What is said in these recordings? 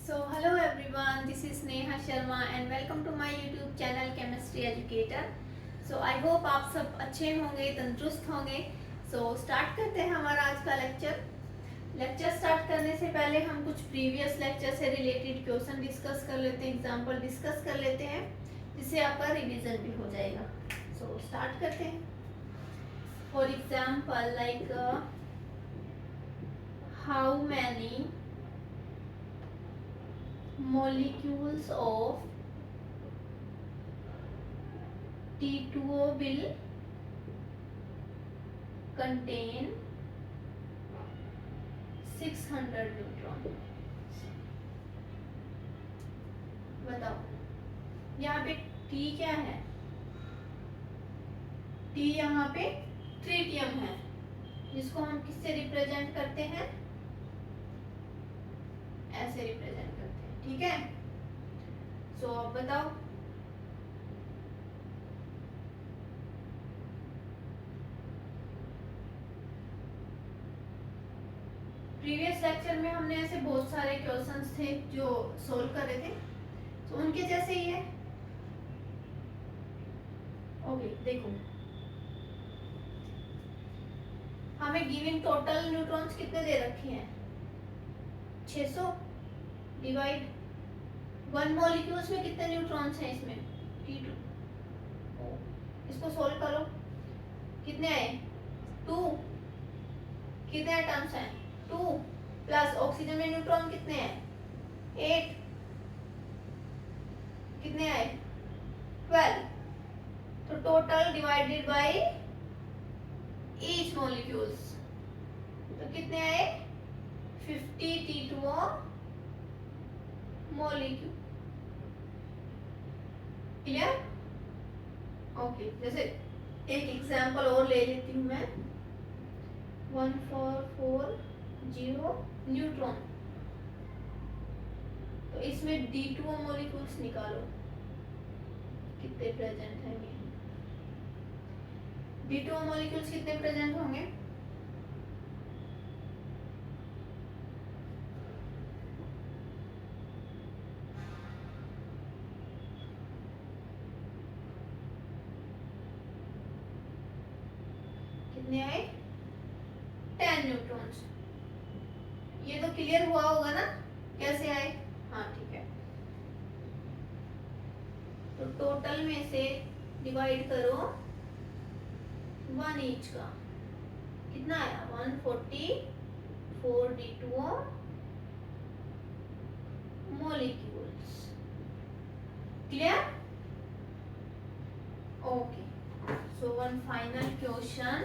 So hello everyone, this is Neha Sharma and welcome to my YouTube channel Chemistry Educator. So I hope आप सब अच्छे होंगे, तंदुरुस्त होंगे. So start करते हैं हमारा आज का लेक्चर स्टार्ट करने से पहले हम कुछ प्रीवियस लेक्चर से रिलेटेड क्वेश्चन डिस्कस कर लेते हैं, एग्जांपल डिस्कस कर लेते हैं, जिससे आपका रिवीजन भी हो जाएगा. So स्टार्ट करते हैं. For example, like how many molecules of T2O will contain 600 neutron. बताओ यहाँ पे T क्या है? T यहाँ पे ट्रिटियम है, जिसको हम किससे रिप्रेजेंट करते हैं? ऐसे रिप्रेजेंट करते हैं. ठीक है. सो अब बताओ प्रीवियस लेक्चर में हमने ऐसे बहुत सारे क्वेश्चंस थे जो सोल्व कर रहे थे, तो उनके जैसे ही है. ओके देखो, हमें गिवन टोटल न्यूट्रॉन्स कितने दे रखे हैं? 600 डिवाइड 1 मॉलिक्यूल्स में कितने न्यूट्रॉन्स हैं इसमें? T2. इसको सोल्व करो, कितने आए? 2. कितने एटम्स हैं? 2 प्लस ऑक्सीजन में न्यूट्रॉन कितने हैं? 8. कितने आए? 12. तो total divided by each molecules, तो कितने आए? 50 T2O मॉलिक्यूल. क्लियर? ओके, जैसे एक एग्जांपल और ले लेती हूँ मैं. 1440 न्यूट्रॉन, तो इसमें D2O मॉलिक्यूल्स निकालो, कितने प्रेजेंट हैं? D2O मॉलिक्यूल्स कितने प्रेजेंट होंगे? कितने आए? 10 न्यूट्रॉन्स. ये तो क्लियर हुआ होगा ना कैसे आए? हाँ ठीक है. तो टोटल में से डिवाइड करो 1 ईच का, कितना आया? 144 D2O molecules. Clear? Okay. So one final question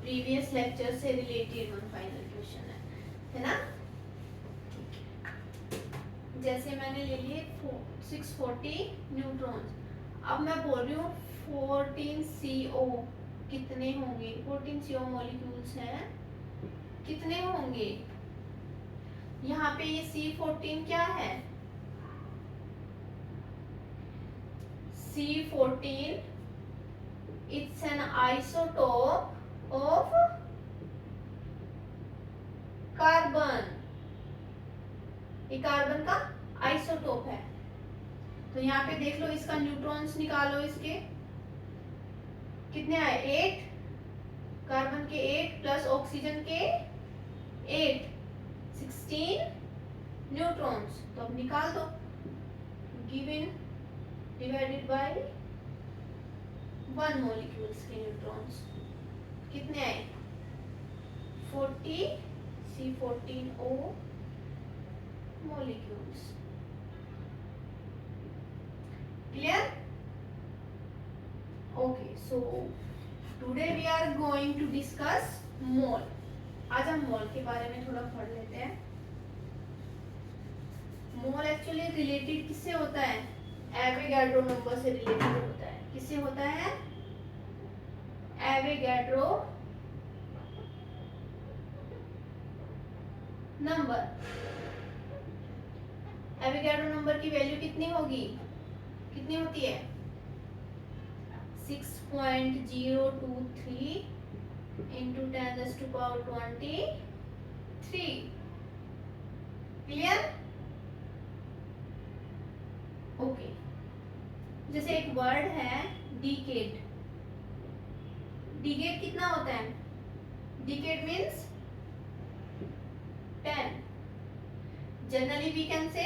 previous lecture से रिलेटेड, वन फाइनल क्वेश्चन है ना? जैसे मैंने ले लिए 640 न्यूट्रॉन्स. अब मैं बोल रही हूँ 14 CO कितने होंगे? 14 CO मॉलिक्यूल्स हैं, कितने होंगे? यहाँ पे ये C14 क्या है? C14 it's an isotope of carbon. ये कार्बन का आइसोटोप है. तो यहाँ पे देख लो, इसका न्यूट्रॉन्स निकालो. इसके कितने आए? 8. कार्बन के 8 प्लस ऑक्सीजन के 8, 16 न्यूट्रॉन्स. तो अब निकाल दो. गिवन डिवाइडेड बाय 1 मॉलिक्यूल्स के न्यूट्रॉन्स कितने आए? 40 C14O molecules. Clear? Okay, so today we are going to discuss mole. आज हम मोल के बारे में थोड़ा पढ़ लेते हैं. मोल एक्चुअली रिलेटेड किससे होता है? एवोगाड्रो नंबर से रिलेटेड होता है. किससे होता है? Avogadro number. एवोगाड्रो नंबर की वैल्यू कितनी होगी? कितनी होती है? 6.023 into 10⁻23. वर्ड है डिकेड। डिकेड कितना होता है? Decade means 10। Generally we can say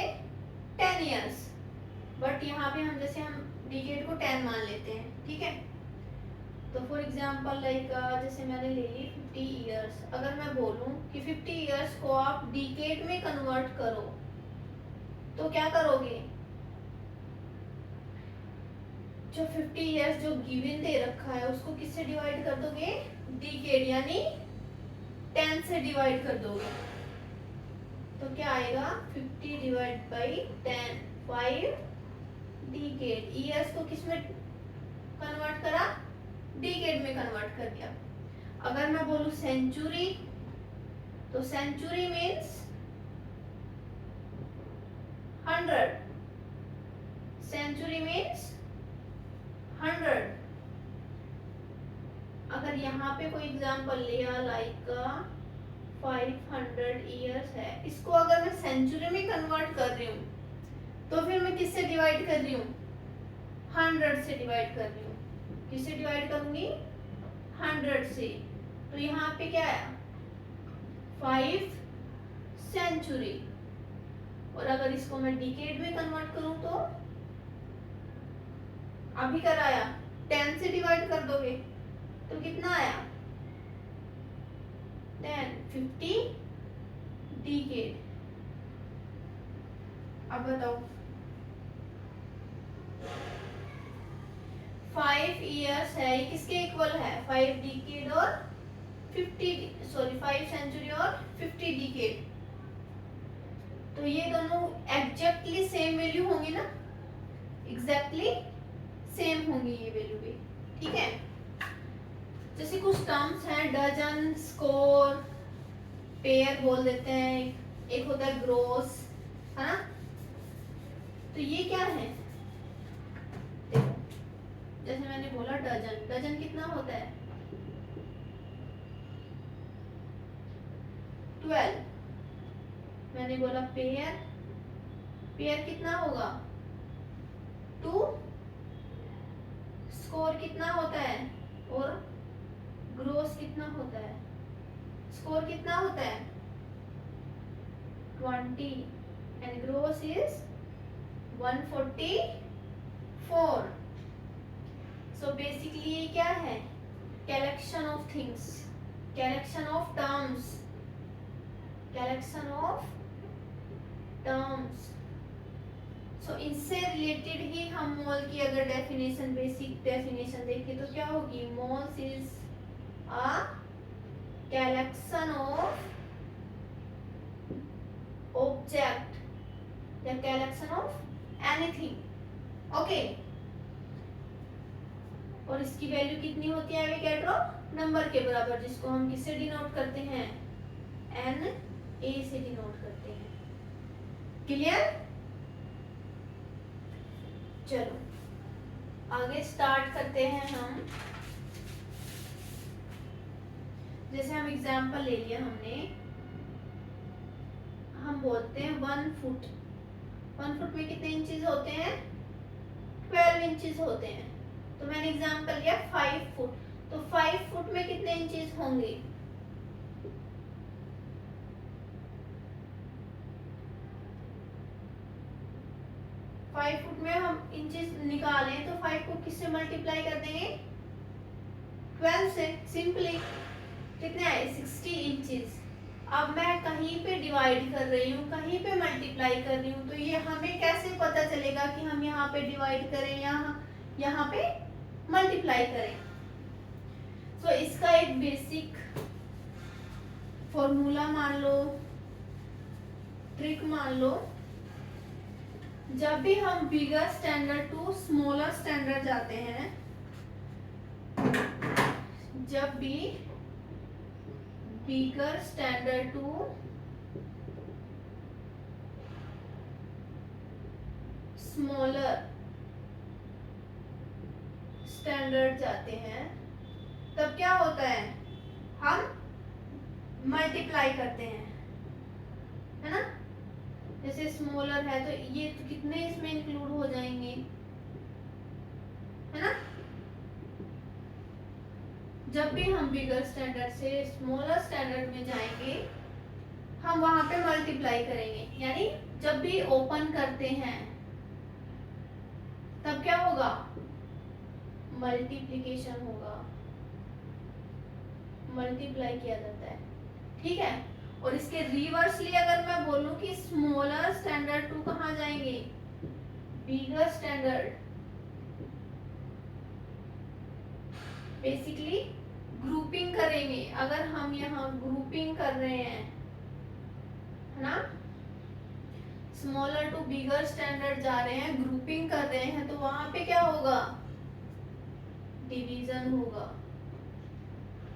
10 years, but यहाँ पे हम जैसे हम डिकेड को 10 मान लेते हैं, ठीक है। तो फॉर एग्जाम्पल लाइक जैसे मैंने ले ली 50 years, अगर मैं बोलूँ कि 50 years को आप डिकेड में कन्वर्ट करो तो क्या करोगे? जो 50 years जो गिवन दे रखा है उसको किससे डिवाइड कर दोगे? डिकेड यानी 10 से डिवाइड कर दोगे। तो क्या आएगा? 50 डिवाइड बाई 10, 5 डिकेड। ईयर्स को किस में कन्वर्ट करा? डिकेड में कन्वर्ट कर दिया। अगर मैं बोलूं सेंचुरी, तो सेंचुरी मीन्स 100। Century means 100। अगर यहाँ पे कोई एग्जांपल लिया लाइक 500 years है, इसको अगर मैं सेंचुरी में कन्वर्ट कर रही हूँ तो फिर मैं किससे डिवाइड कर रही हूँ? 100 से डिवाइड कर रही हूँ। किससे डिवाइड करूंगी? 100 से। तो यहाँ पे क्या आया? 5 सेंचुरी। और अगर इसको मैं डिकेड में कन्वर्ट करूं तो अभी कराया 10 से डिवाइड कर दोगे तो कितना आया? 10, 50 डिकेड। अब बताओ 5 years है, ये किसके इक्वल है? 5 डिकेड और 5 सेंचुरी और 50 डिकेड। तो ये दोनों एग्जैक्टली सेम वैल्यू होंगी ना? एग्जैक्टली सेम होंगी ये वैल्यू भी, ठीक है। जैसे कुछ टर्म्स हैं, डजन, स्कोर, पेयर बोल देते हैं, एक होता है ग्रोस, है ना। तो ये क्या है? देखो जैसे मैंने बोला डजन, डजन कितना होता है? 12। मैंने बोला पेयर, पेयर कितना होगा? 2। स्कोर कितना होता है? और ग्रोस कितना होता है? स्कोर कितना होता है? 20 and gross is 144। So basically ये क्या है? Collection of things, collection of terms, collection of terms. So इससे रिलेटेड ही हम मोल की अगर डेफिनेशन, बेसिक डेफिनेशन देखें तो क्या होगी? Moles is a collection of object या कलेक्शन ऑफ एनीथिंग, ओके। और इसकी वैल्यू कितनी होती है एवोगैड्रो नंबर के बराबर, जिसको हम किससे डिनोट करते हैं? एन ए से डिनोट करते हैं। क्लियर? चलो आगे स्टार्ट करते हैं हम। जैसे हम एग्जांपल ले लिया हमने, हम बोलते हैं 1 फुट। 1 फुट में कितने इंचेस होते हैं? 12 इंचेस होते हैं। तो मैंने एग्जांपल लिया 5 फुट, तो 5 फुट में कितने इंचेस होंगे? 5 फुट में हम इंचेस निकालें तो 5 को किससे मल्टीप्लाई कर देंगे? 12 से। सिंपली कितने आए? 60 इंचेस। अब मैं कहीं पे डिवाइड कर रही हूँ, कहीं पे मल्टीप्लाई कर रही हूँ, तो ये हमें कैसे पता चलेगा कि हम यहाँ पे डिवाइड करें या यहाँ पे मल्टीप्लाई करें? तो इसका एक बेसिक फॉर्मूला मान लो, ट्रिक मान लो। जब भी हम बिगर स्टैंडर्ड टू स्मॉलर स्टैंडर्ड जाते हैं, जब भी बिगर स्टैंडर्ड टू स्मॉलर स्टैंडर्ड जाते हैं, तब क्या होता है? हम मल्टीप्लाई करते हैं, है ना। जैसे स्मॉलर है तो ये तो कितने इसमें इंक्लूड हो जाएंगे? जब भी हम बिगर स्टैंडर्ड से स्मॉलर स्टैंडर्ड में जाएंगे हम वहां पे मल्टीप्लाई करेंगे, यानी जब भी ओपन करते हैं तब क्या होगा, मल्टीप्लिकेशन होगा, मल्टीप्लाई किया जाता है, ठीक है। और इसके रिवर्सली अगर मैं बोलूं कि स्मॉलर स्टैंडर्ड टू कहाँ जाएंगे, बिगर स्टैंडर्ड, बेसिकली ग्रुपिंग करेंगे। अगर हम यहाँ ग्रुपिंग कर रहे हैं, है ना, स्मॉलर टू बिगर स्टैंडर्ड जा रहे हैं, ग्रुपिंग कर रहे हैं, तो वहां पे क्या होगा, डिवीजन होगा,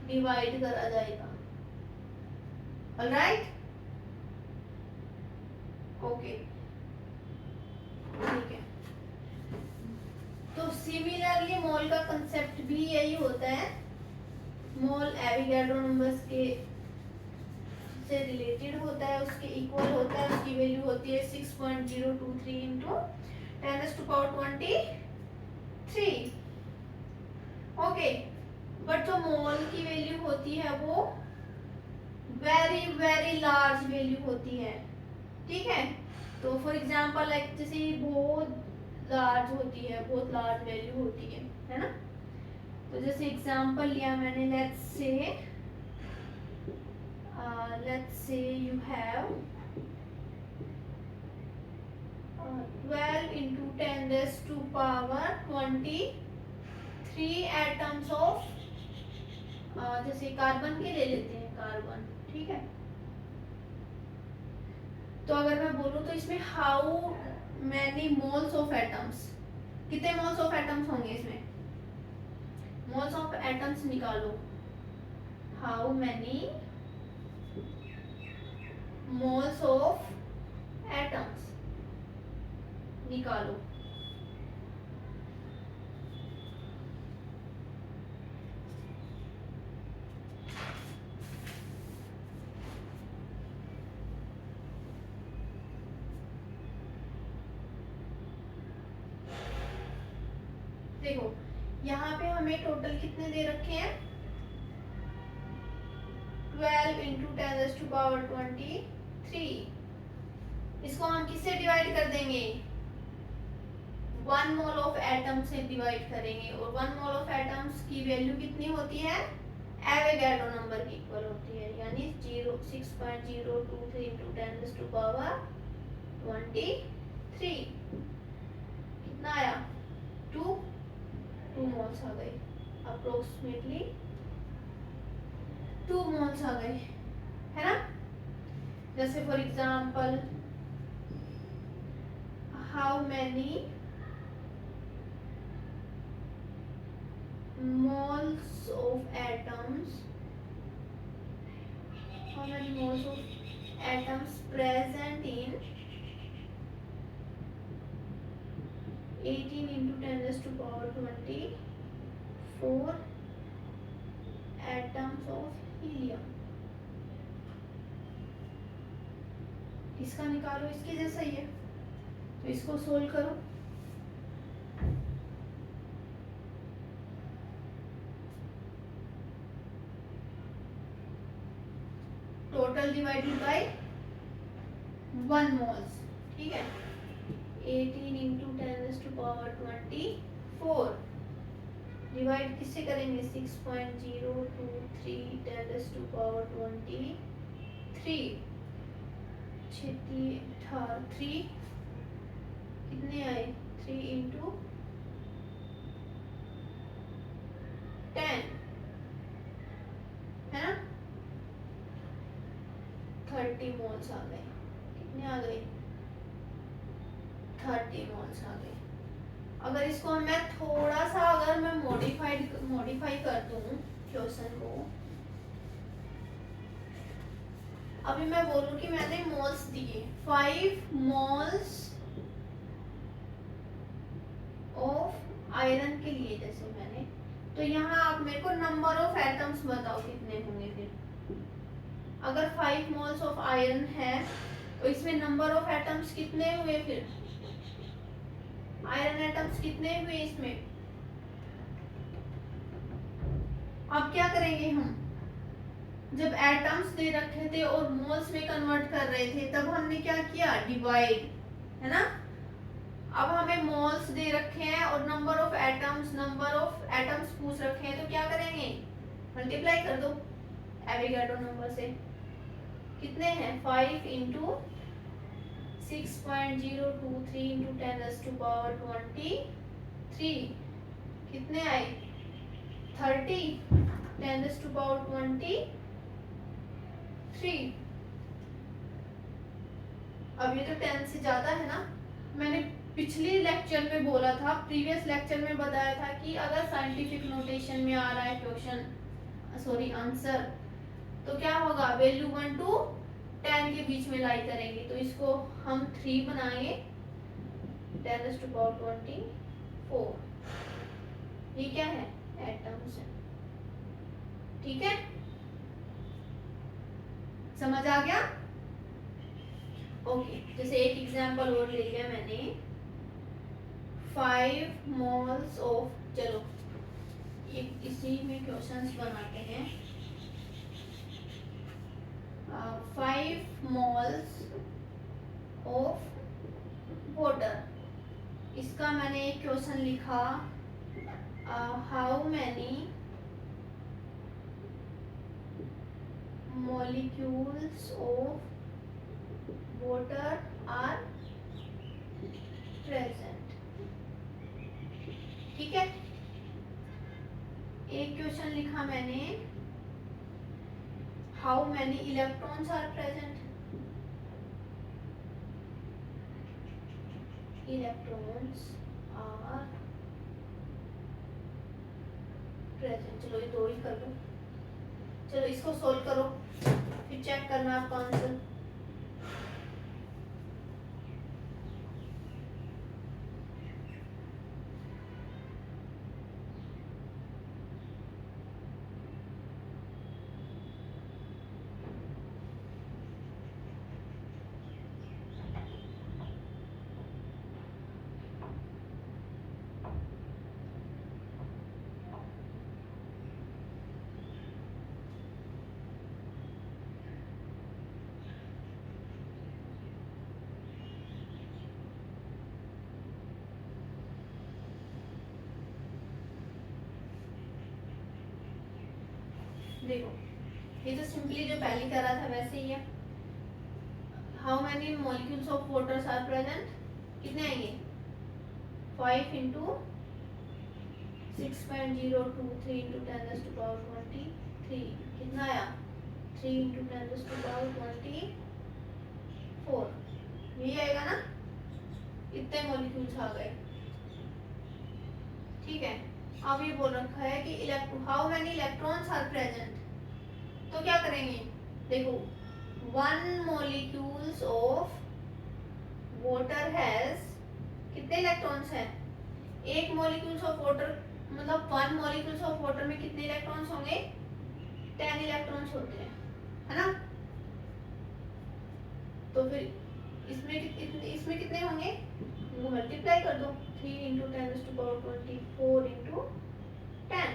डिवाइड करा जाएगा। ऑलराइट, ओके, ठीक है। तो सिमिलरली मोल का कंसेप्ट भी यही होता है, मोल एवोगाड्रो नंबर्स के से रिलेटेड होता है, उसके इक्वल होता है, उसकी वैल्यू होती है 6.023 इंटू 10⁻23। ओके, बट जो मोल की वैल्यू होती है वो वेरी वेरी लार्ज वैल्यू होती है, ठीक है। तो फॉर एग्जांपल लाइक जैसे बहुत लार्ज होती है, बहुत लार्ज वैल्यू होती है ना। तो जैसे एग्जांपल लिया मैंने, let's say you have 12 into 10 raised to power 23 atoms of, जैसे कार्बन के ले लेते हैं, कार्बन, ठीक है। तो अगर मैं बोलूं तो इसमें how many moles of atoms, कितने मोल्स ऑफ एटम्स होंगे इसमें, मोल्स ऑफ एटम्स निकालो, how many moles of atoms निकालो। देखो यहाँ पे हमें टोटल कितने दे रखे हैं, 12 इंटू 10⁻23। इसको हम किससे डिवाइड कर देंगे, 1 मोल ऑफ एटम से डिवाइड करेंगे, और 1 मोल ऑफ एटम्स की वैल्यू कितनी होती है, एवोगाड्रो नंबर की इक्वल होती है, यानी 6.023 इंटू 10⁻23। कितना आया, 2 मोल्स आ गए, अप्रोक्सीमेटली 2 मोल्स आ गए, है ना। जैसे for example how many moles of atoms, how many moles of atoms present in 18 into 10⁻24 atoms of helium। इसका निकालो, इसके जैसा ही है, तो इसको सोल्व करो। टोटल डिवाइडेड बाय 1 मोल्स, ठीक है। 18 इंटू 10⁻24 डिवाइड किससे करेंगे, 6.023 10⁻23, 3 कितने आए, 3 इंटू 10, है ना, 30 मोल्स आ गए। कितने आ गए, 30 मोल्स आ गए। अगर इसको मैं थोड़ा सा अगर मैं मॉडिफाई कर दूं क्वेश्चन को, अभी मैं बोलूं कि मैंने मोल्स दिए 5 मोल्स ऑफ आयरन के लिए, जैसे मैंने, तो यहाँ आप मेरे को नंबर ऑफ एटम्स बताओ कितने होंगे फिर। अगर 5 मोल्स ऑफ आयरन है तो इसमें नंबर ऑफ एटम्स कितने हुए, फिर आयरन एटम्स कितने हुए इसमें, अब क्या करेंगे हम, जब एटम्स दे रखे थे और मोल्स में कन्वर्ट कर रहे थे तब हमने क्या किया, डिवाइड, है ना। अब हमें मोल्स दे रखे हैं और नंबर ऑफ एटम्स पूछ रखे हैं, तो क्या करेंगे, मल्टीप्लाई कर दो एवोगाड्रो नंबर से। कितने हैं, 5 इंटू 6.023 इंटू 10⁻23 कितने आए, 30 10⁻23। अब ये तो 10 से ज्यादा है ना। मैंने पिछले लेक्चर में बोला था, प्रीवियस लेक्चर में बताया था कि अगर साइंटिफिक नोटेशन में आ रहा है क्वेश्चन, सॉरी आंसर, तो क्या होगा, वैल्यू 1 to 10 के बीच में लाई करेंगे। तो इसको हम 3 बनाएंगे, 10⁻24। ये क्या है, एटम्स है, ठीक है, समझ आ गया। ओके, जैसे एक एग्जांपल और ले लिया मैंने, 5 मोल्स ऑफ, चलो एक इसी में क्वेश्चंस बनाते हैं। 5 मोल्स ऑफ वाटर, इसका मैंने एक क्वेश्चन लिखा, how many molecules of water are present, ठीक है। एक क्वेश्चन लिखा मैंने, how many electrons are present, electrons are present. चलो ये 2 ही कर दो, चलो इसको सोल्व करो, फिर चेक करना आपका आंसर। देखो ये तो सिंपली जो पहले करा था वैसे ही है। How many molecules of water are present, कितने आएंगे, 5 इंटू 6.023 इंटू 10⁻23, कितना आया, 3 इंटू 10⁻24, यही आएगा ना, इतने मॉलिक्यूल्स आ गए, ठीक है। अब ये बोल रखा है कि how many electrons are present, तो क्या करेंगे, देखो 1 molecules ऑफ वाटर हैज, कितने इलेक्ट्रॉन्स हैं, एक मॉलिक्यूल्स ऑफ वाटर, मतलब 1 molecules ऑफ वाटर में कितने इलेक्ट्रॉन्स होंगे, 10 इलेक्ट्रॉन्स होते हैं, है ना। तो फिर इसमें कितने होंगे, इनको मल्टीप्लाई कर दो, 3 इंटू 10⁻24 इंटू 10,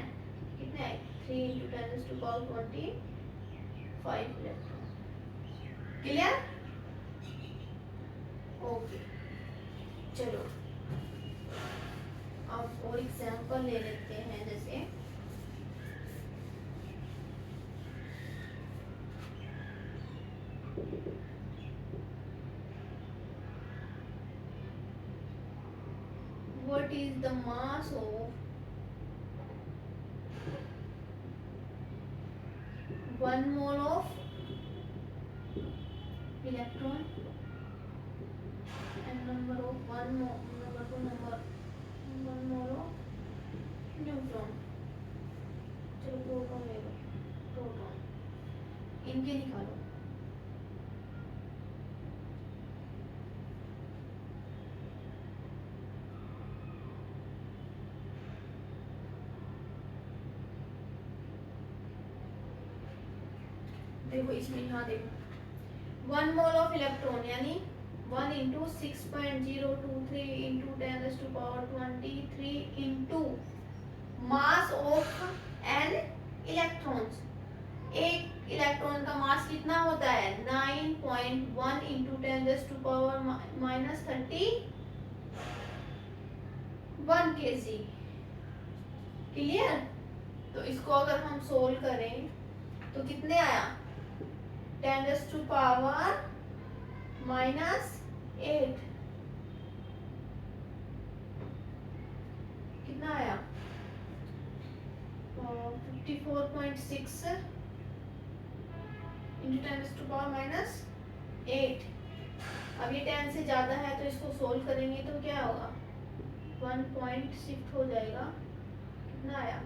कितने आए, 3 इंटू 10⁻25 इलेक्ट्रॉन, क्लियर। ओके, चलो अब और एग्जांपल ले लेते हैं, जैसे what is the mass of 1 mole of electron and number of 1 mole, one mole of neutron। चलो प्रोटॉन ले लो, प्रोटॉन, इनके निकालो। देखो इसमें यहाँ देखो 1 मोल ऑफ इलेक्ट्रॉन यानी 1 into 6.023 into 10⁻23 into mass of an electrons. एक इलेक्ट्रॉन का मास कितना होता है 9.1 इंटू 10⁻31 kg। क्लियर। तो इसको अगर हम सोल्व करें तो कितने आया 10⁻⁻8 कितना आया 54.6 इंटू 10⁻⁻8। अब ये 10 से ज्यादा है तो इसको सोल्व करेंगे तो क्या होगा 1 पॉइंट शिफ्ट हो जाएगा, कितना आया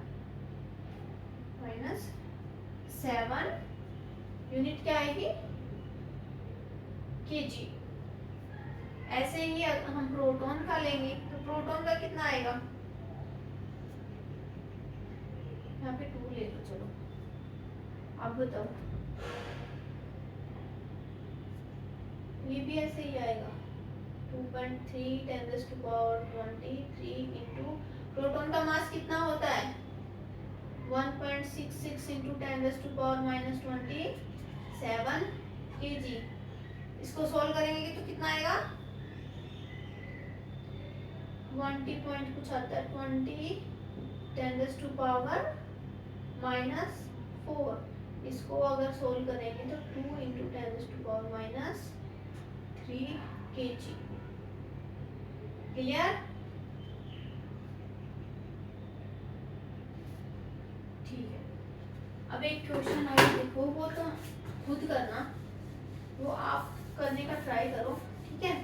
-7 यूनिट क्या आएगी केजी। ऐसे ही अगर हम प्रोटॉन का लेंगे तो प्रोटॉन का कितना आएगा, यहाँ पे 2 ले लो चलो। अब बताओ ये भी ऐसे ही आएगा 2.3 10⁻23 इंटू प्रोटॉन का मास कितना होता है 1.66 इंटू 10⁻⁻27 kg। इसको सोल्व करेंगे तो कितना आएगा 20 पॉइंट कुछ आता है 20 10⁻⁻4। इसको अगर सोल्व करेंगे तो 2 इंटू 10⁻3 kg। क्लियर। ठीक है, अब एक क्वेश्चन और देखो, वो तो खुद करना, वो आप करने का ट्राई करो, ठीक है।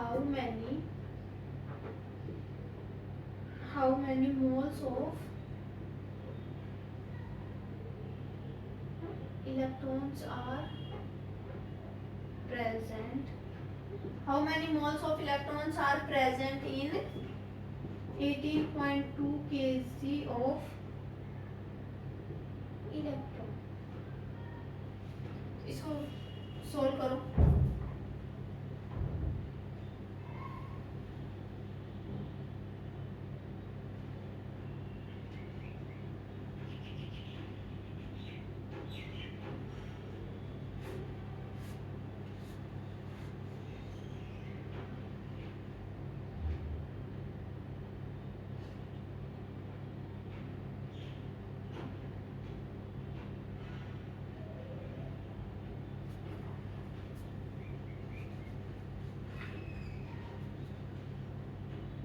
how many moles of electrons are present in 18.2 kg of electron. इसको सोल्व करो।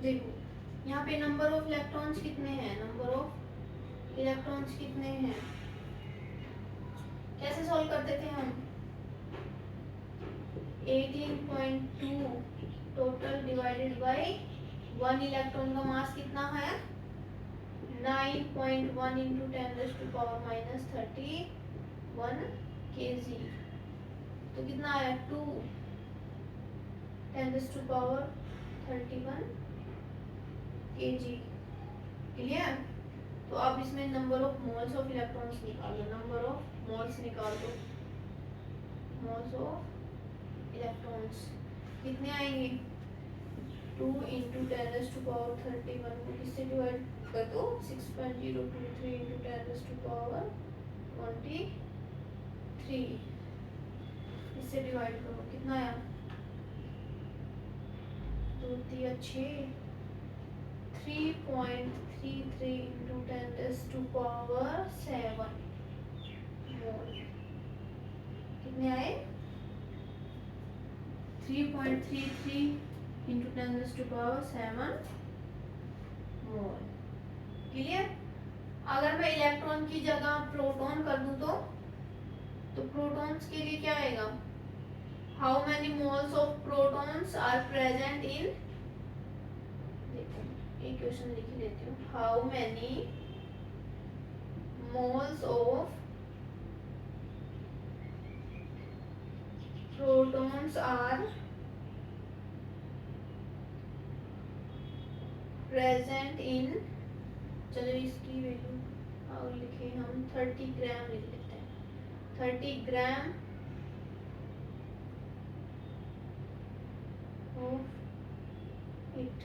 देखो यहाँ पे नंबर ऑफ इलेक्ट्रॉन्स कितने हैं, कैसे सॉल्व करते थे हम 18.2 टोटल डिवाइडेड बाय 1 इलेक्ट्रॉन का मास कितना है 9.1 इंटू 10⁻⁻31 kg। तो कितना आया 2 10⁻31 kg। क्लियर। तो अब इसमें number of moles of electrons निकाल दो, मोल्स ऑफ इलेक्ट्रॉन्स कितने आएंगे 2 इंटू 10⁻31 को किससे डिवाइड कर दो 6.023 इंटू 10⁻23 इससे डिवाइड करो, कितना आया 2 3 6 3.33 इंटू 10⁻7 मोल। कितने आए 3.33 इंटू 10⁻7 मोल। क्लियर। अगर मैं इलेक्ट्रॉन की जगह प्रोटॉन कर दूं तो प्रोटॉन्स के लिए क्या आएगा how many moles of protons are present in, देखो एक क्वेश्चन लिख लेती हूँ, how many moles of protons are present in, चलो इसकी वैल्यू और लिखे हम 30 ग्राम लिख लेते हैं, 30 ग्राम ऑफ इट।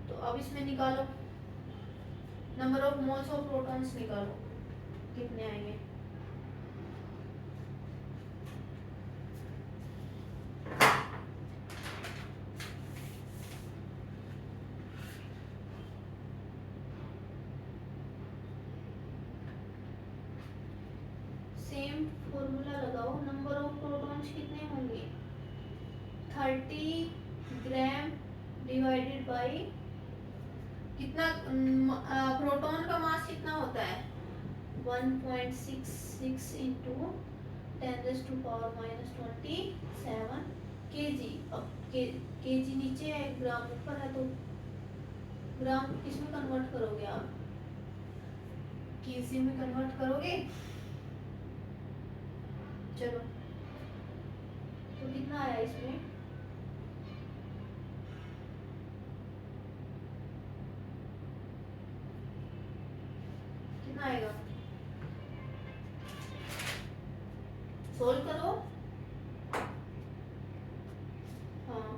तो अब इसमें निकालो number of moles of protons, निकालो कितने आएंगे। सेम फॉर्मूला लगाओ, नंबर ऑफ प्रोटॉन्स कितने होंगे, 30 ग्राम डिवाइडेड बाई कितना, प्रोटॉन का मास कितना होता है 1.66 इंटू 10⁻⁻27 kg। अब kg नीचे है, ग्राम ऊपर है, तो ग्राम किसमें कन्वर्ट करोगे आप, kg में कन्वर्ट करोगे। चलो तो कितना आया इसमें, कितना आएगा, सोल्व करो। हाँ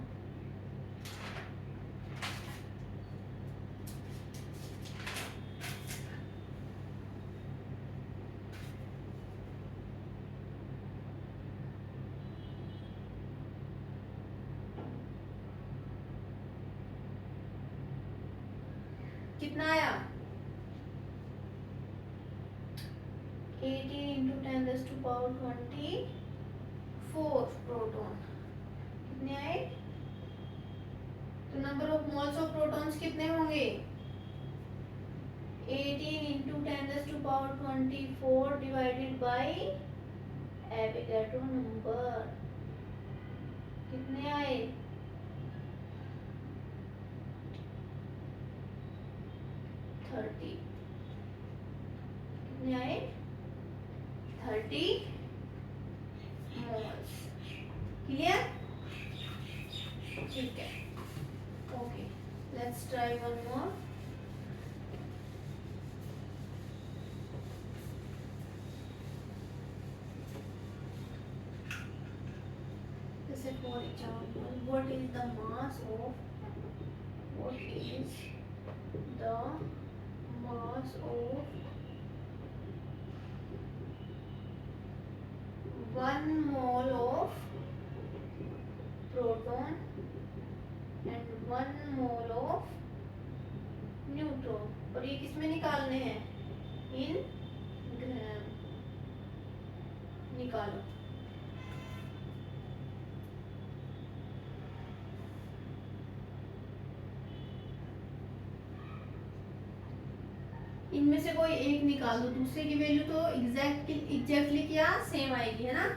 कितना आया, 18 इंटू 10⁻24 प्रोटॉन कितने आए। तो number of moles of protons कितने होंगे, 18 into 10⁻24 divided by Avogadro number, कितने आए, 30। कितने आए, 30 मोल्स। क्लियर, ठीक है, okay, let's try one more. जैसे for example, what is the mass of one mole of proton and 1 mole of neutron. और ये किसमें निकालने हैं, इन ग्राम, निकालो। इनमें से कोई एक निकाल दो, दूसरे की वैल्यू तो एग्जैक्टली क्या सेम आएगी, है ना,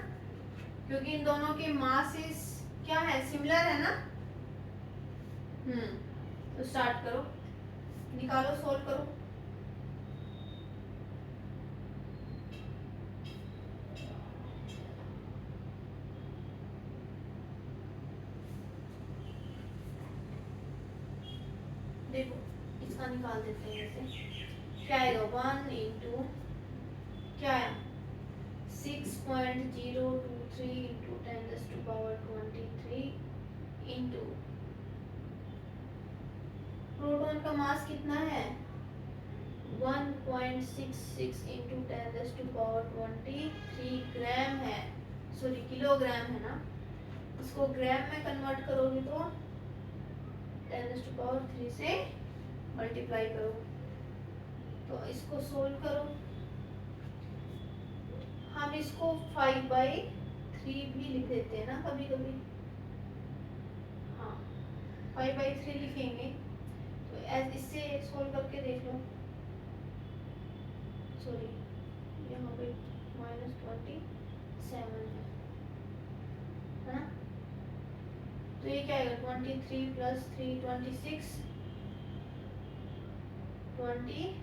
क्योंकि इन दोनों के मासेस क्या है, सिमिलर है ना। तो स्टार्ट करो, निकालो, सोल्व करो। देखो इसका निकाल देते हैं, जैसे क्या आएगा, 1 इंटू क्या है 6.023 इंटू 10⁻23 इंटू प्रोटॉन का मास कितना है 1.66 इंटू 10⁻23 ग्राम है, सॉरी किलोग्राम है ना। इसको ग्राम में कन्वर्ट करोगे तो 10⁻³ से मल्टीप्लाई करो, तो इसको सोल्व करो। हम इसको 5/3 भी लिख देते हैं ना कभी कभी, हाँ 5/3 लिखेंगे। तो इससे सोल्व करके देख लो, सॉरी यहाँ पे -27 है ना। तो ये क्या आएगा 23 + 3 26 27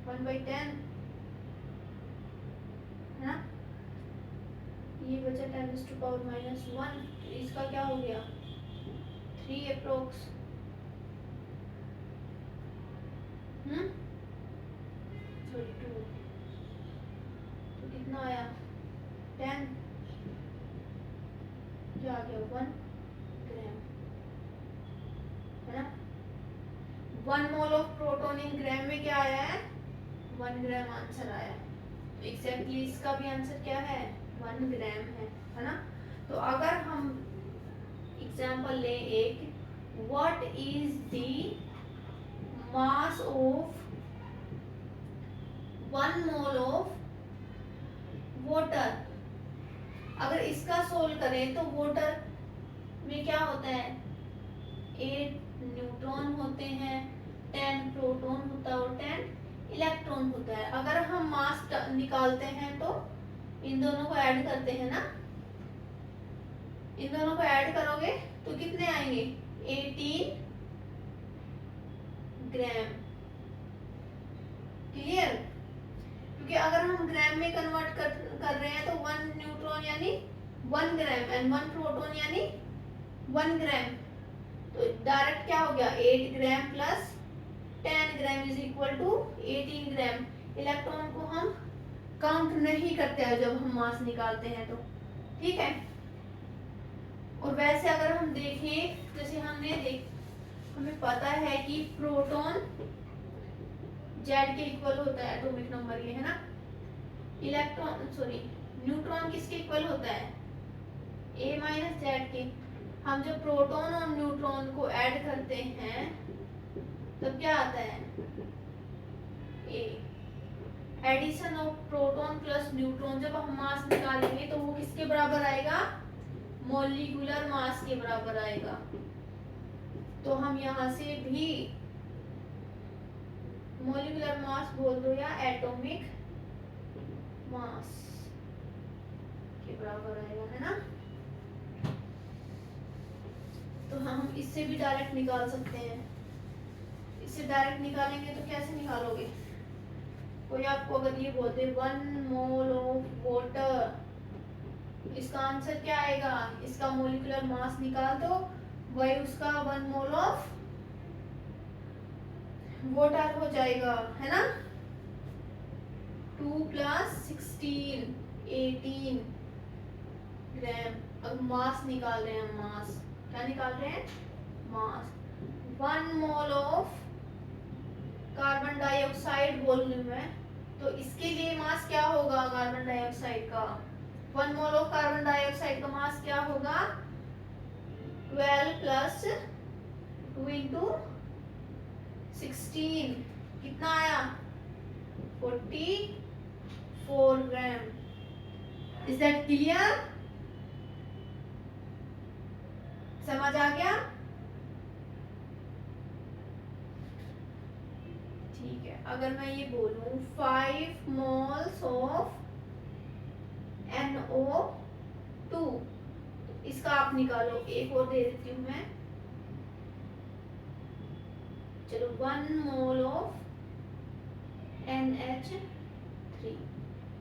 1/10 है ना। ये बचा 10⁻⁻1, इसका क्या हो गया 3 अप्रोक्स, सॉरी 2। तो कितना आया ग्राम में क्या आया है, 1 ग्राम आंसर आया। तो एग्जैक्टली इसका भी आंसर क्या है, 1 ग्राम है ना। तो अगर हम एग्जाम्पल ले एक, what is the mass of 1 mole of water. अगर इसका सोल्व करें तो वाटर में क्या होता है, 8 न्यूट्रॉन होते हैं, 10 प्रोटॉन होता है और 10 इलेक्ट्रॉन होता है। अगर हम मास निकालते हैं तो इन दोनों को ऐड करते हैं ना, इन दोनों को ऐड करोगे तो कितने आएंगे, 18 ग्राम। क्लियर। क्योंकि अगर हम ग्राम में कन्वर्ट कर रहे हैं तो 1 न्यूट्रॉन यानी 1 ग्राम एंड 1 प्रोटॉन यानी 1 ग्राम। तो डायरेक्ट क्या हो गया, 8 gram plus 10 gram is equal to 18 gram. Electron को हम काउंट नहीं करते हैं जब हम मास निकालते हैं तो, ठीक है। और वैसे अगर हम देखें, जैसे हमें पता है कि प्रोटॉन जेड के इक्वल होता है, एटॉमिक नंबर ये है ना। न्यूट्रॉन किसके इक्वल होता है, ए माइनस जेड के। हम जब प्रोटॉन और न्यूट्रॉन को ऐड करते हैं तब क्या आता है, A. Addition of proton plus neutron, जब हम मास निकालेंगे तो वो किसके बराबर आएगा, मॉलिक्यूलर मास के बराबर आएगा। तो हम यहाँ से भी मॉलिक्यूलर मास बोल दो या एटॉमिक मास के बराबर आएगा, है ना। तो हम इससे भी डायरेक्ट निकाल सकते हैं। इससे डायरेक्ट निकालेंगे तो कैसे निकालोगे, कोई आपको अगर ये बोलते 1 मोल ऑफ वाटर, इसका आंसर क्या आएगा, इसका मॉलिक्यूलर मास निकाल दो, वही उसका 1 मोल ऑफ वाटर हो जाएगा, है ना। 2 + 16 18 ग्राम। अब मास निकाल रहे हैं, मास क्या निकाल रहे हैं, मास। 1 मोल ऑफ कार्बन डाइऑक्साइड बोल रही हूं मैं, तो इसके लिए मास क्या होगा कार्बन डाइऑक्साइड का, 1 मोल ऑफ कार्बन डाइऑक्साइड का मास क्या होगा, 12 + 2 × 16 कितना आया, 44 ग्राम। इज दैट क्लियर, समझ आ गया। ठीक है, अगर मैं ये बोलूं 5 मोल्स ऑफ NO2, इसका आप निकालो। एक और दे देती हूँ मैं, चलो 1 मोल ऑफ NH3,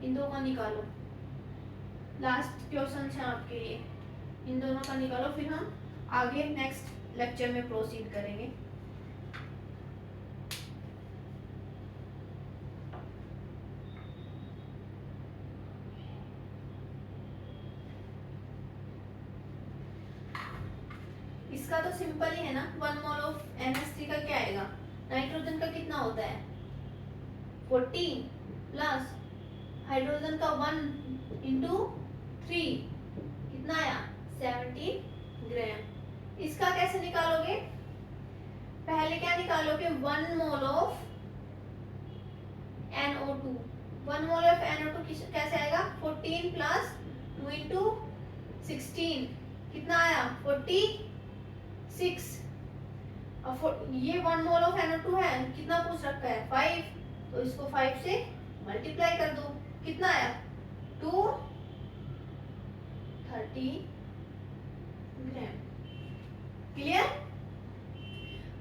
इन दोनों का निकालो। लास्ट क्वेश्चन है आपके लिए, इन दोनों का निकालो, फिर हम आगे नेक्स्ट लेक्चर में प्रोसीड करेंगे। इसका तो सिंपल ही है ना, 1 मोल ऑफ NH3 का क्या आएगा, नाइट्रोजन का कितना होता है 14 प्लस हाइड्रोजन का 1 × 3 कितना आया 17 ग्राम। इसका कैसे निकालोगे, पहले क्या निकालोगे 1 mole of NO2। 1 mole of NO2 कैसे आएगा, 14 + 2 × 16 कितना आया 46। ये 1 मोल ऑफ NO2 है, कितना पूछ रखा है 5, तो इसको 5 से मल्टीप्लाई कर दो, कितना आया 230 ग्राम। क्लियर।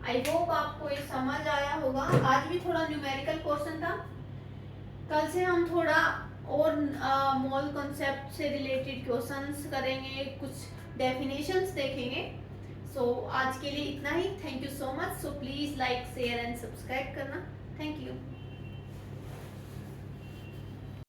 आई होप आपको ये समझ आया होगा। आज भी थोड़ा न्यूमेरिकल क्वेश्चन था, कल से हम थोड़ा और मोल कॉन्सेप्ट से रिलेटेड क्वेश्चंस करेंगे, कुछ डेफिनेशंस देखेंगे। सो आज के लिए इतना ही। Thank you so much. So please like share and subscribe करना। Thank you.